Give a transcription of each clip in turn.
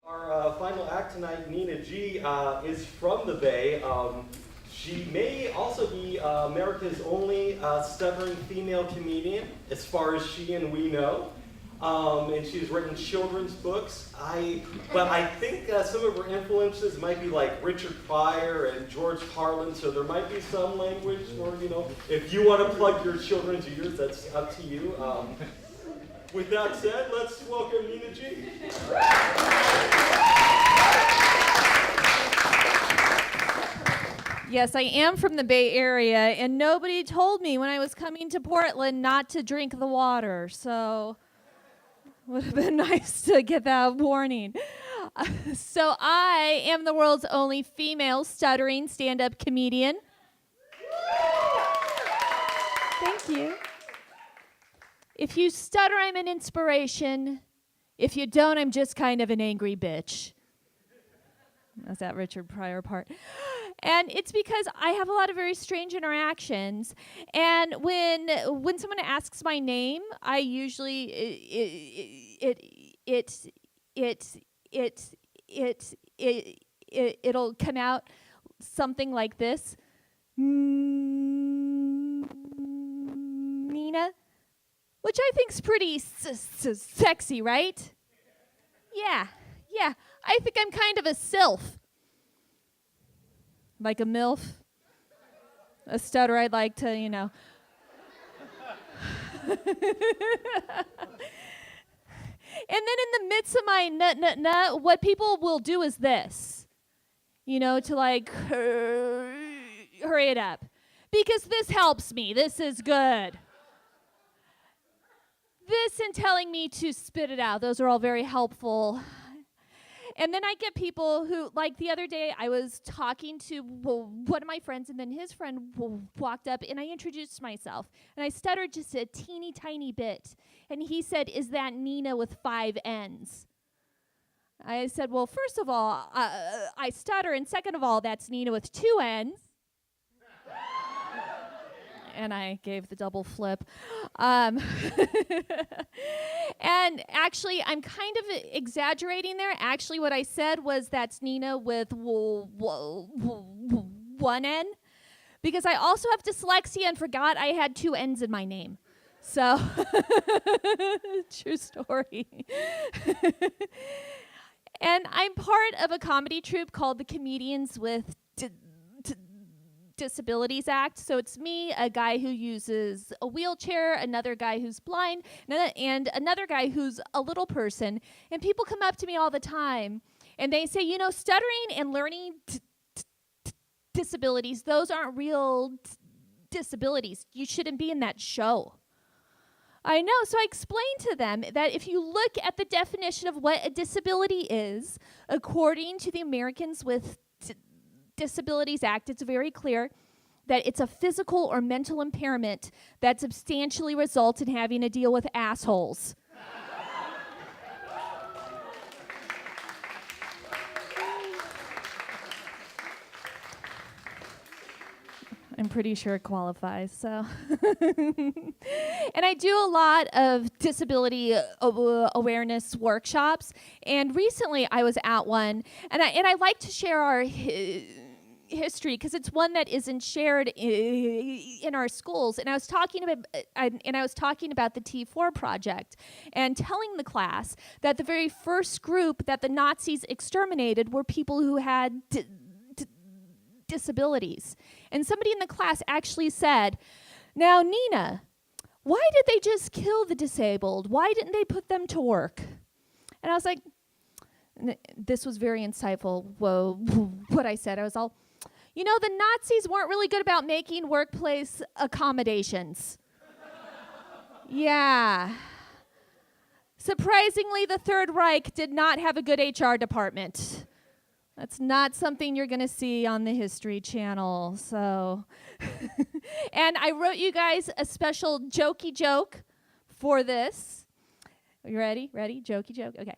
Our final act tonight, Nina G, is from the Bay. She may also be America's only stuttering female comedian, as far as she and we know. And she's written children's books. But I think some of her influences might be like Richard Pryor and George Carlin, so there might be some language for, if you want to plug your children to yours, that's up to you. With that said, let's welcome Nina G. Yes, I am from the Bay Area, and nobody told me when I was coming to Portland not to drink the water, so it would have been nice to get that warning. So I am the world's only female stuttering stand-up comedian. Thank you. If you stutter, I'm an inspiration. If you don't, I'm just kind of an angry bitch. That's that Richard Pryor part. And it's because I have a lot of very strange interactions. And when someone asks my name, I usually it'll come out something like this. Nina, which I think's pretty sexy, right? Yeah. I think I'm kind of a sylph. Like a MILF. A stutter I'd like to, And then in the midst of my nut, what people will do is this. To like hurry it up. Because this helps me. This is good. This and telling me to spit it out. Those are all very helpful. And then I get people who, like the other day, I was talking to one of my friends, and then his friend walked up, and I introduced myself. And I stuttered just a teeny tiny bit. And he said, "Is that Nina with 5 N's?" I said, "Well, first of all, I stutter, and second of all, that's Nina with 2 N's." And I gave the double flip. And actually, I'm kind of exaggerating there. Actually, what I said was that's Nina with 1 N. Because I also have dyslexia and forgot I had 2 N's in my name. So, true story. And I'm part of a comedy troupe called the Comedians with Disabilities Act. So it's me, a guy who uses a wheelchair, another guy who's blind, and another guy who's a little person. And people come up to me all the time and they say, stuttering and learning disabilities, those aren't real disabilities. You shouldn't be in that show. I know, so I explained to them that if you look at the definition of what a disability is, according to the Americans with Disabilities Act, it's very clear that it's a physical or mental impairment that substantially results in having to deal with assholes. I'm pretty sure it qualifies, so. And I do a lot of disability awareness workshops, and recently I was at one, and I like to share our history because it's one that isn't shared in our schools. And I was talking about the T4 project and telling the class that the very first group that the Nazis exterminated were people who had disabilities. And somebody in the class actually said, "Now, Nina, why did they just kill the disabled? Why didn't they put them to work?" And I was like, this was very insightful. Whoa, what I said. I was all, the Nazis weren't really good about making workplace accommodations. Yeah. Surprisingly, the Third Reich did not have a good HR department. That's not something you're going to see on the History Channel. So, and I wrote you guys a special jokey joke for this. Are you ready? Ready? Jokey joke? Okay.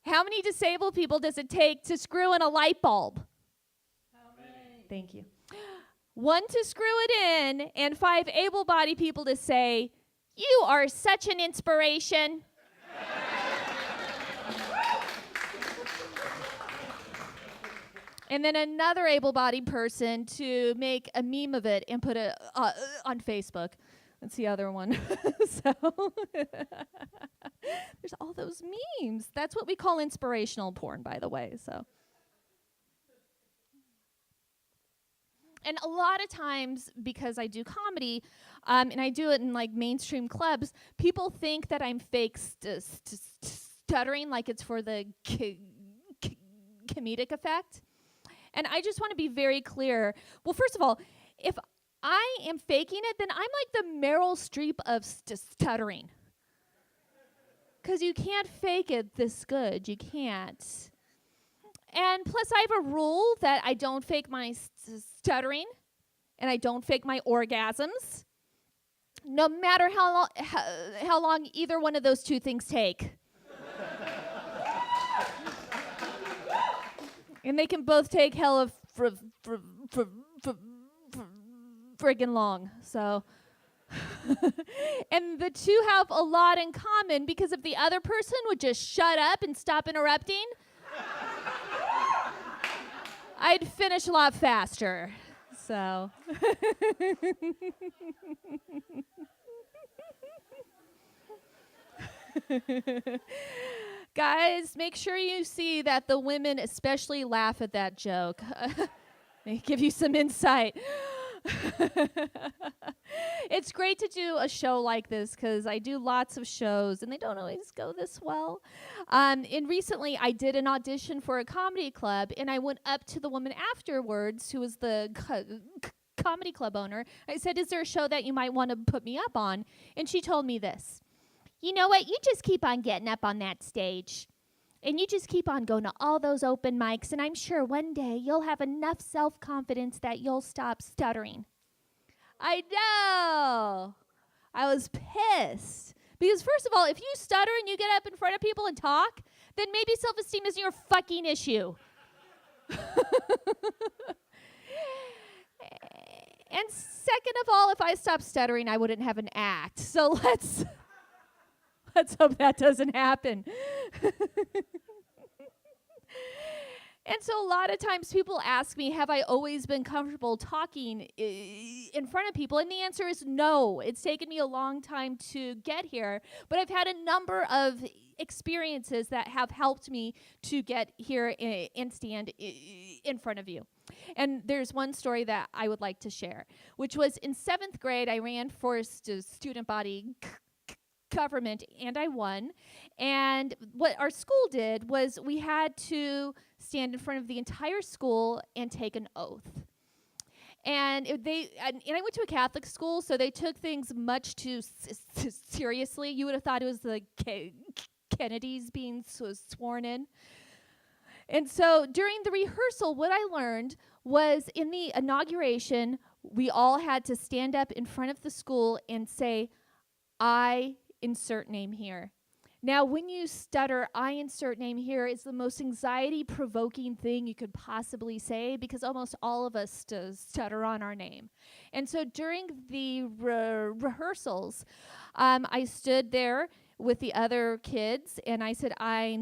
How many disabled people does it take to screw in a light bulb? How many? Thank you. 1 to screw it in, and 5 able-bodied people to say, "You are such an inspiration." And then another able-bodied person to make a meme of it and put it on Facebook. That's the other one. So there's all those memes. That's what we call inspirational porn, by the way. So, and a lot of times, because I do comedy, and I do it in like mainstream clubs, people think that I'm fake stuttering, like it's for the comedic effect. And I just want to be very clear. Well, first of all, if I am faking it, then I'm like the Meryl Streep of stuttering. Because you can't fake it this good. You can't. And plus, I have a rule that I don't fake my stuttering, and I don't fake my orgasms, no matter how long either one of those two things take. And they can both take hella friggin' long. So, and the two have a lot in common, because if the other person would just shut up and stop interrupting, I'd finish a lot faster. So. Guys, make sure you see that the women especially laugh at that joke. They give you some insight. It's great to do a show like this because I do lots of shows and they don't always go this well. And recently I did an audition for a comedy club, and I went up to the woman afterwards, who was the comedy club owner. I said, "Is there a show that you might want to put me up on?" And she told me this: "You know what? You just keep on getting up on that stage. And you just keep on going to all those open mics, and I'm sure one day you'll have enough self-confidence that you'll stop stuttering." I know. I was pissed. Because first of all, if you stutter and you get up in front of people and talk, then maybe self-esteem isn't your fucking issue. And second of all, if I stopped stuttering, I wouldn't have an act. So let's hope that doesn't happen. And so a lot of times people ask me, have I always been comfortable talking in front of people? And the answer is no. It's taken me a long time to get here, but I've had a number of experiences that have helped me to get here and stand in front of you. And there's one story that I would like to share, which was in 7th grade, I ran for student body government, and I won. And what our school did was we had to stand in front of the entire school and take an oath. And I went to a Catholic school, so they took things much too seriously. You would have thought it was the Kennedys being sworn in. And so during the rehearsal, what I learned was in the inauguration, we all had to stand up in front of the school and say, "I insert name here." Now, when you stutter, "I insert name here" is the most anxiety-provoking thing you could possibly say, because almost all of us stutter on our name. And so during the rehearsals, I stood there with the other kids, and I said, "I,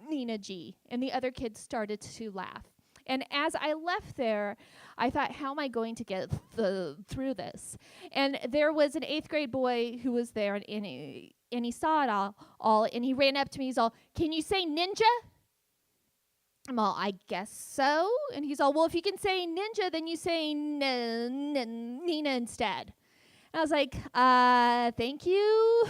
Nina G." And the other kids started to laugh. And as I left there, I thought, how am I going to get through this? And there was an 8th grade boy who was there, and he saw it all, and he ran up to me. He's all, "Can you say ninja?" I'm all, "I guess so." And he's all, "Well, if you can say ninja, then you say Nina instead." And I was like, thank you.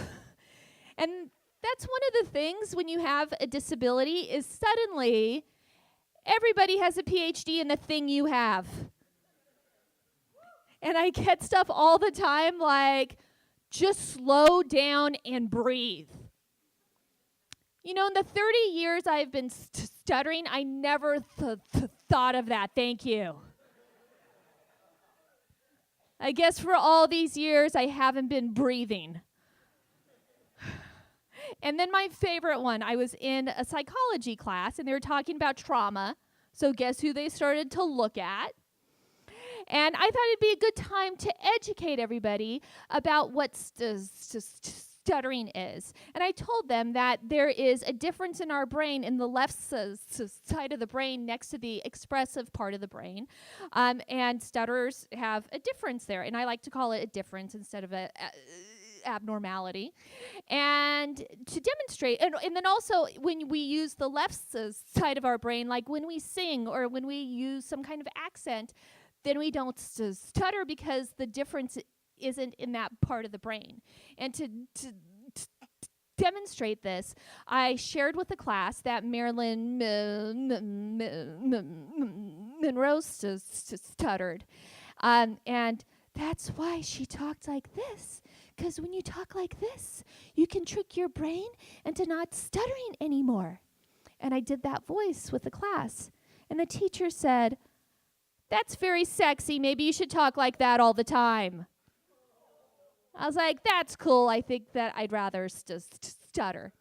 And that's one of the things when you have a disability is suddenly everybody has a PhD in the thing you have. And I get stuff all the time like, just slow down and breathe. You know, in the 30 years I've been stuttering, I never thought of that. Thank you. I guess for all these years, I haven't been breathing. And then my favorite one, I was in a psychology class, and they were talking about trauma. So guess who they started to look at? And I thought it'd be a good time to educate everybody about what stuttering is. And I told them that there is a difference in our brain in the left side of the brain next to the expressive part of the brain. And stutterers have a difference there. And I like to call it a difference instead of a abnormality. And to demonstrate, and then also when we use the left side of our brain, like when we sing or when we use some kind of accent, then we don't stutter because the difference isn't in that part of the brain. And to demonstrate this, I shared with the class that Marilyn Monroe stuttered. And that's why she talked like this. Because when you talk like this, you can trick your brain into not stuttering anymore. And I did that voice with the class. And the teacher said, "That's very sexy. Maybe you should talk like that all the time." I was like, "That's cool. I think that I'd rather stutter."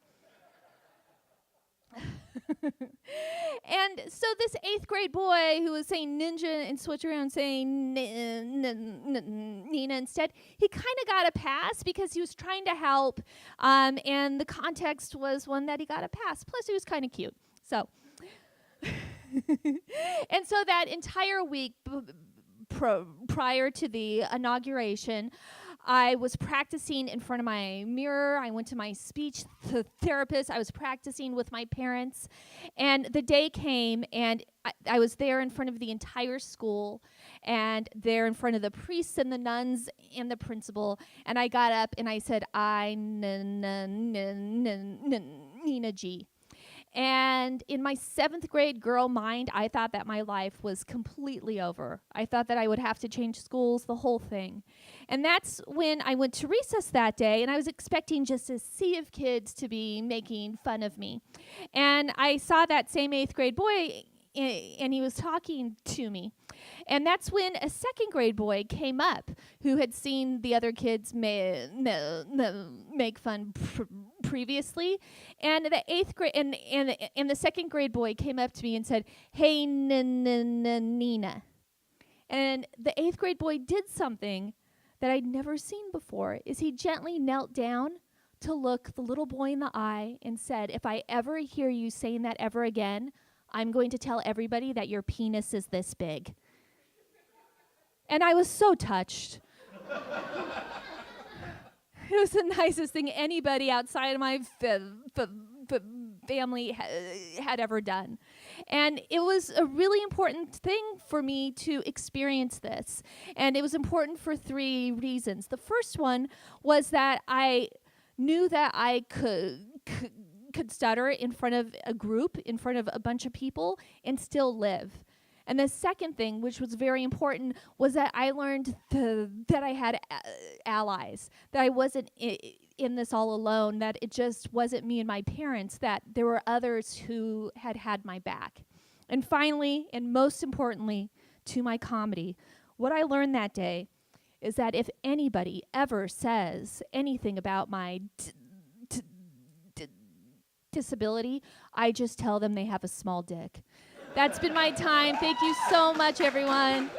And so this 8th grade boy who was saying ninja and switch around saying Nina instead, he kind of got a pass because he was trying to help, and the context was one that he got a pass. Plus, he was kind of cute. So, and so that entire week prior to the inauguration, I was practicing in front of my mirror. I went to my speech therapist. I was practicing with my parents. And the day came, and I was there in front of the entire school, and there in front of the priests and the nuns and the principal. And I got up and I said, Nina G. And in my 7th grade girl mind, I thought that my life was completely over. I thought that I would have to change schools, the whole thing. And that's when I went to recess that day, and I was expecting just a sea of kids to be making fun of me. And I saw that same 8th grade boy, and he was talking to me. And that's when a 2nd grade boy came up who had seen the other kids make fun previously. And the 8th grade and the 2nd grade boy came up to me and said, "Hey, Nina." And the 8th grade boy did something that I'd never seen before. Is he gently knelt down to look the little boy in the eye and said, "If I ever hear you saying that ever again, I'm going to tell everybody that your penis is this big." And I was so touched. It was the nicest thing anybody outside of my family had ever done. And it was a really important thing for me to experience this. And it was important for 3 reasons. The first one was that I knew that I could stutter in front of a group, in front of a bunch of people, and still live. And the second thing, which was very important, was that I learned that I had allies, that I wasn't in this all alone, that it just wasn't me and my parents, that there were others who had my back. And finally, and most importantly, to my comedy, what I learned that day is that if anybody ever says anything about my disability, I just tell them they have a small dick. That's been my time. Thank you so much, everyone.